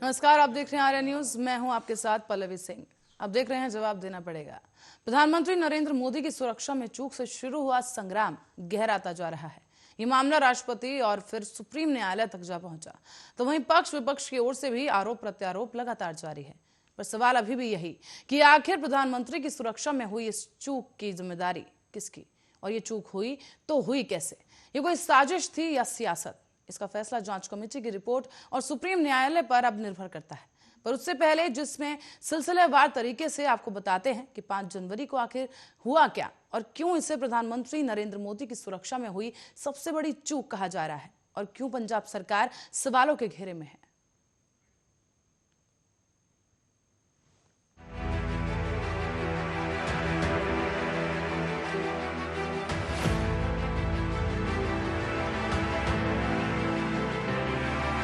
नमस्कार, आप देख रहे हैं आर्या न्यूज। मैं हूं आपके साथ पल्लवी सिंह। अब देख रहे हैं जवाब देना पड़ेगा। प्रधानमंत्री नरेंद्र मोदी की सुरक्षा में चूक से शुरू हुआ संग्राम गहराता जा रहा है। ये मामला राष्ट्रपति और फिर सुप्रीम न्यायालय तक जा पहुंचा, तो वहीं पक्ष विपक्ष की ओर से भी आरोप प्रत्यारोप लगातार जारी है। पर सवाल अभी भी यही कि आखिर प्रधानमंत्री की सुरक्षा में हुई इस चूक की जिम्मेदारी किसकी, और ये चूक हुई तो हुई कैसे? ये कोई साजिश थी या सियासत? इसका फैसला जांच कमेटी की रिपोर्ट और सुप्रीम न्यायालय पर अब निर्भर करता है। पर उससे पहले जिसमें सिलसिलेवार तरीके से आपको बताते हैं कि 5 जनवरी को आखिर हुआ क्या और क्यों इसे प्रधानमंत्री नरेंद्र मोदी की सुरक्षा में हुई सबसे बड़ी चूक कहा जा रहा है, और क्यों पंजाब सरकार सवालों के घेरे में है।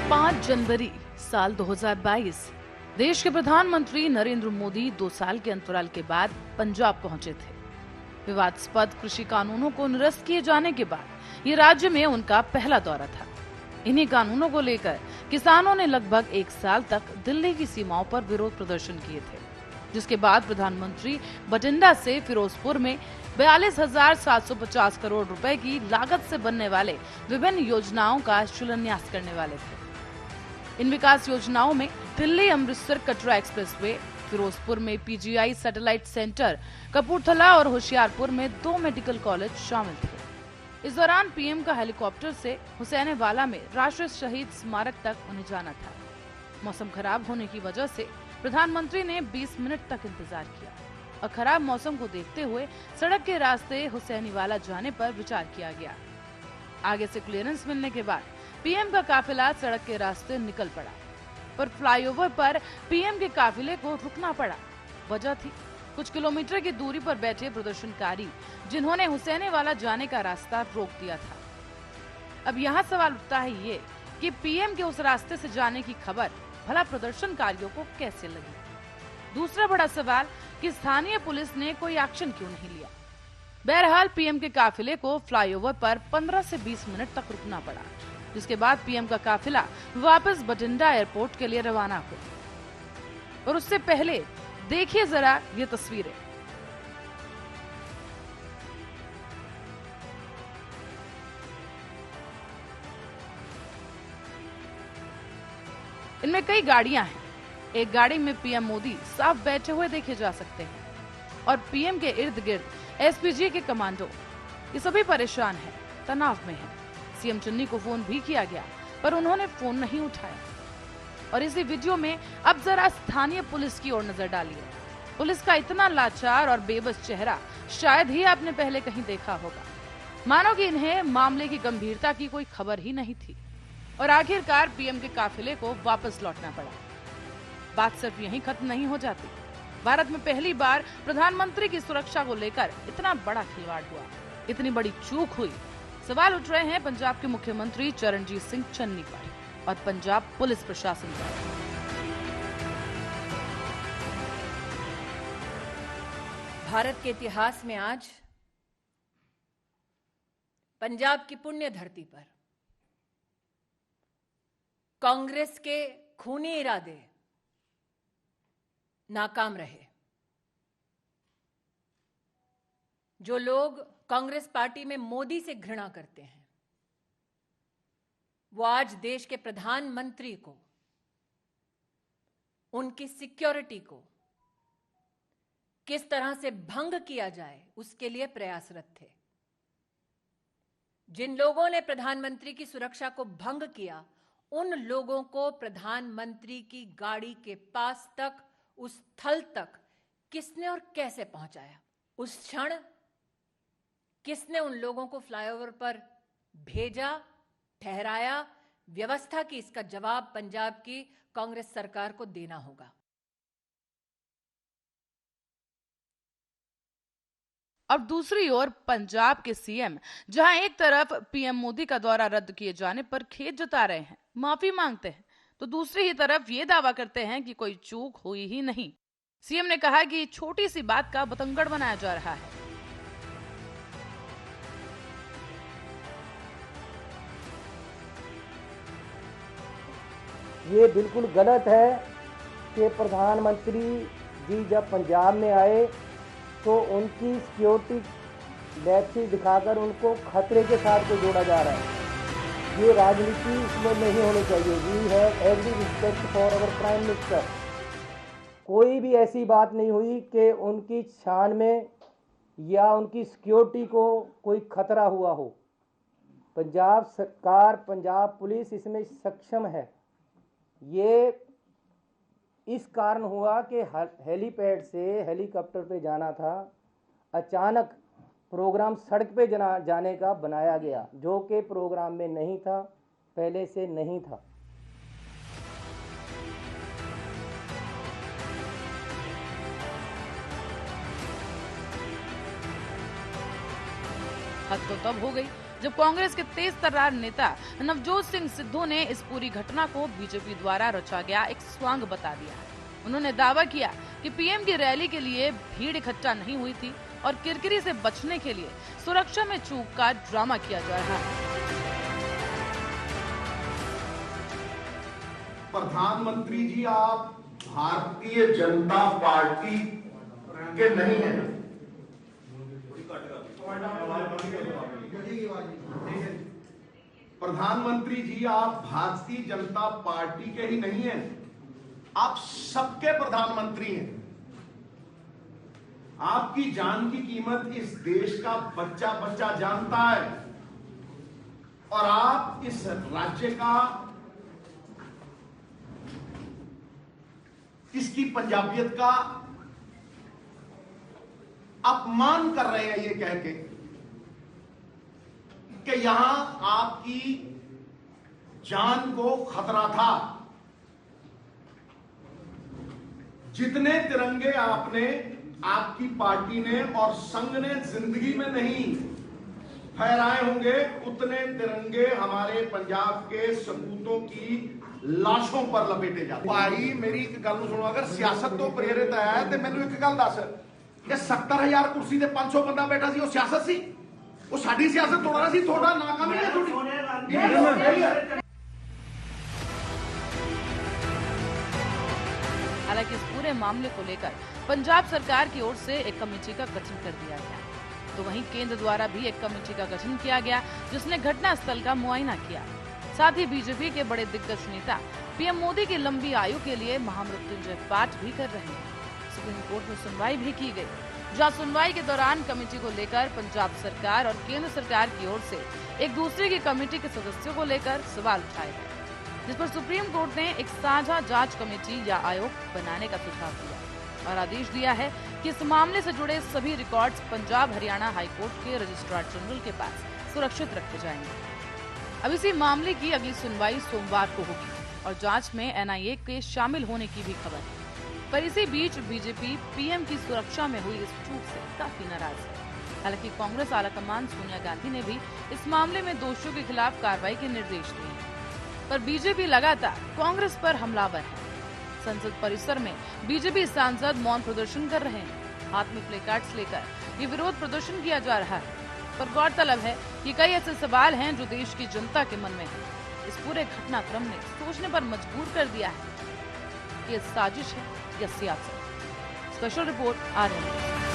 5 जनवरी साल 2022 देश के प्रधानमंत्री नरेंद्र मोदी 2 साल के अंतराल के बाद पंजाब पहुंचे थे। विवादास्पद कृषि कानूनों को निरस्त किए जाने के बाद ये राज्य में उनका पहला दौरा था। इन्हीं कानूनों को लेकर किसानों ने लगभग 1 साल तक दिल्ली की सीमाओं पर विरोध प्रदर्शन किए थे, जिसके बाद प्रधानमंत्री बठिंडा से फिरोजपुर में 42,750 करोड़ रुपए की लागत से बनने वाले विभिन्न योजनाओं का शिलान्यास करने वाले थे। इन विकास योजनाओं में दिल्ली अमृतसर कटरा एक्सप्रेसवे, फिरोजपुर में पीजीआई सैटेलाइट सेंटर, कपूरथला और होशियारपुर में 2 मेडिकल कॉलेज शामिल थे। इस दौरान पीएम का हेलीकॉप्टर से हुसैनवाला में राष्ट्रीय शहीद स्मारक तक उन्हें जाना था। मौसम खराब होने की वजह से प्रधानमंत्री ने 20 मिनट तक इंतजार किया और खराब मौसम को देखते हुए सड़क के रास्ते हुसैनवाला जाने पर विचार किया गया। आगे से क्लियरेंस मिलने के बाद पीएम का काफिला सड़क के रास्ते निकल पड़ा, पर फ्लाईओवर पर पीएम के काफिले को रुकना पड़ा। वजह थी कुछ किलोमीटर की दूरी पर बैठे प्रदर्शनकारी, जिन्होंने हुसैनवाला जाने का रास्ता रोक दिया था। अब यहाँ सवाल उठता है ये कि पीएम के उस रास्ते से जाने की खबर भला प्रदर्शनकारियों को कैसे लगी? दूसरा बड़ा सवाल कि स्थानीय पुलिस ने कोई एक्शन क्यों नहीं लिया? बहरहाल पीएम के काफिले को फ्लाईओवर पर 15 से 20 मिनट तक रुकना पड़ा, जिसके बाद पीएम का काफिला वापस बठिंडा एयरपोर्ट के लिए रवाना हुआ। और उससे पहले देखिए जरा ये तस्वीरें। इनमें कई गाड़ियां हैं। एक गाड़ी में पीएम मोदी साफ बैठे हुए देखे जा सकते हैं और पीएम के इर्द गिर्द एसपीजी के कमांडो। ये सभी परेशान हैं, तनाव में हैं। सीएम चन्नी को फोन भी किया गया, पर उन्होंने फोन नहीं उठाया। और इसी वीडियो में अब जरा स्थानीय पुलिस की ओर नजर डालिए। पुलिस का इतना लाचार और बेबस चेहरा शायद ही आपने पहले कहीं देखा होगा। मानो कि इन्हें मामले की गंभीरता की कोई खबर ही नहीं थी। और आखिरकार पीएम के काफिले को वापस लौटना पड़ा। बात सिर्फ यहीं खत्म नहीं हो जाती। भारत में पहली बार प्रधानमंत्री की सुरक्षा को लेकर इतना बड़ा खिलवाड़ हुआ, इतनी बड़ी चूक हुई। सवाल उठ रहे हैं पंजाब के मुख्यमंत्री चरणजीत सिंह चन्नी पर और पंजाब पुलिस प्रशासन पर। भारत के इतिहास में आज पंजाब की पुण्य धरती पर कांग्रेस के खूनी इरादे नाकाम रहे। जो लोग कांग्रेस पार्टी में मोदी से घृणा करते हैं, वो आज देश के प्रधानमंत्री को, उनकी सिक्योरिटी को किस तरह से भंग किया जाए उसके लिए प्रयासरत थे। जिन लोगों ने प्रधानमंत्री की सुरक्षा को भंग किया, उन लोगों को प्रधानमंत्री की गाड़ी के पास तक, उस स्थल तक किसने और कैसे पहुंचाया? उस क्षण किसने उन लोगों को फ्लाईओवर पर भेजा, ठहराया, व्यवस्था की? इसका जवाब पंजाब की कांग्रेस सरकार को देना होगा। अब दूसरी ओर पंजाब के सीएम जहां एक तरफ पीएम मोदी का दौरा रद्द किए जाने पर खेद जता रहे हैं, माफी मांगते हैं, तो दूसरी ही तरफ ये दावा करते हैं कि कोई चूक हुई ही नहीं। सीएम ने कहा कि छोटी सी बात का बतंगड़ बनाया जा रहा है। ये बिल्कुल गलत है कि प्रधानमंत्री जी जब पंजाब में आए तो उनकी सिक्योरिटी लैप्स दिखाकर उनको खतरे के साथ को जोड़ा जा रहा है। ये राजनीति इसमें नहीं होनी चाहिए। We have every respect for our prime minister. कोई भी ऐसी बात नहीं हुई कि उनकी शान में या उनकी सिक्योरिटी को कोई खतरा हुआ हो। पंजाब सरकार, पंजाब पुलिस इसमें सक्षम है। ये इस कारण हुआ कि हेलीपैड से हेलीकॉप्टर पे जाना था, अचानक प्रोग्राम सड़क पे जाने का बनाया गया, जो कि प्रोग्राम में नहीं था, पहले से नहीं था। हद तो तब हो गई जब कांग्रेस के तेज तर्रार नेता नवजोत सिंह सिद्धू ने इस पूरी घटना को बीजेपी द्वारा रचा गया एक स्वांग बता दिया। उन्होंने दावा किया कि पीएम की रैली के लिए भीड़ इकट्ठा नहीं हुई थी और किरकिरी से बचने के लिए सुरक्षा में चूक का ड्रामा किया जा रहा है। प्रधानमंत्री जी, आप भारतीय जनता पार्टी के नहीं हैं। प्रधानमंत्री जी, आप भारतीय जनता पार्टी के ही नहीं हैं, आप सबके प्रधानमंत्री हैं। आपकी जान की कीमत इस देश का बच्चा बच्चा जानता है और आप इस राज्य का, इसकी पंजाबियत का अपमान कर रहे हैं ये कह के कि यहां आपकी जान को खतरा था। जितने तिरंगे आपने, आपकी पार्टी ने और संघ ने जिंदगी में नहीं फहराए होंगे, उतने तिरंगे हमारे पंजाब के सपूतों की लाशों पर लपेटे जाते। भाई मेरी एक गल सुनो, अगर सियासत तो प्रेरित है तो मैंने एक गल दस, ये 70,000 कुर्सी ते 500 बंदा बैठा सी, वो सियासत सी? वो साडी सियासत तोड़ना सी? थोड़ा नाकामी है थोड़ी। हालांकि इस पूरे मामले को लेकर पंजाब सरकार की ओर से एक कमेटी का गठन कर दिया गया, तो वहीं केंद्र द्वारा भी एक कमेटी का गठन किया गया जिसने घटनास्थल का मुआयना किया। साथ ही बीजेपी के बड़े दिग्गज नेता पीएम मोदी की लंबी आयु के लिए महामृत्युंजय पाठ भी कर रहे हैं। सुप्रीम कोर्ट में सुनवाई भी की गई, जहां सुनवाई के दौरान कमेटी को लेकर पंजाब सरकार और केंद्र सरकार की ओर से एक दूसरे की कमेटी के सदस्यों को लेकर सवाल उठाए गए, जिस पर सुप्रीम कोर्ट ने एक साझा जांच कमेटी या आयोग बनाने का सुझाव दिया और आदेश दिया है कि इस मामले से जुड़े सभी रिकॉर्ड्स पंजाब हरियाणा हाईकोर्ट के रजिस्ट्रार जनरल के पास सुरक्षित रखे जाएंगे। अब इसी मामले की अगली सुनवाई सोमवार को होगी और जांच में एनआईए के शामिल होने की भी खबर है। पर इसी बीच बीजेपी पीएम की सुरक्षा में हुई इस चूक से काफी नाराज है। हालांकि कांग्रेस आलाकमान सोनिया गांधी ने भी इस मामले में दोषियों के खिलाफ कार्रवाई के निर्देश दिए हैं, पर बीजेपी लगातार कांग्रेस पर हमलावर है। संसद परिसर में बीजेपी सांसद मौन प्रदर्शन कर रहे हैं, हाथ में प्लेकार्ड्स लेकर ये विरोध प्रदर्शन किया जा रहा है। पर गौरतलब है कि कई ऐसे सवाल हैं जो देश की जनता के मन में है। इस पूरे घटनाक्रम ने सोचने पर मजबूर कर दिया है कि ये साजिश है या सियासत। Special report RN।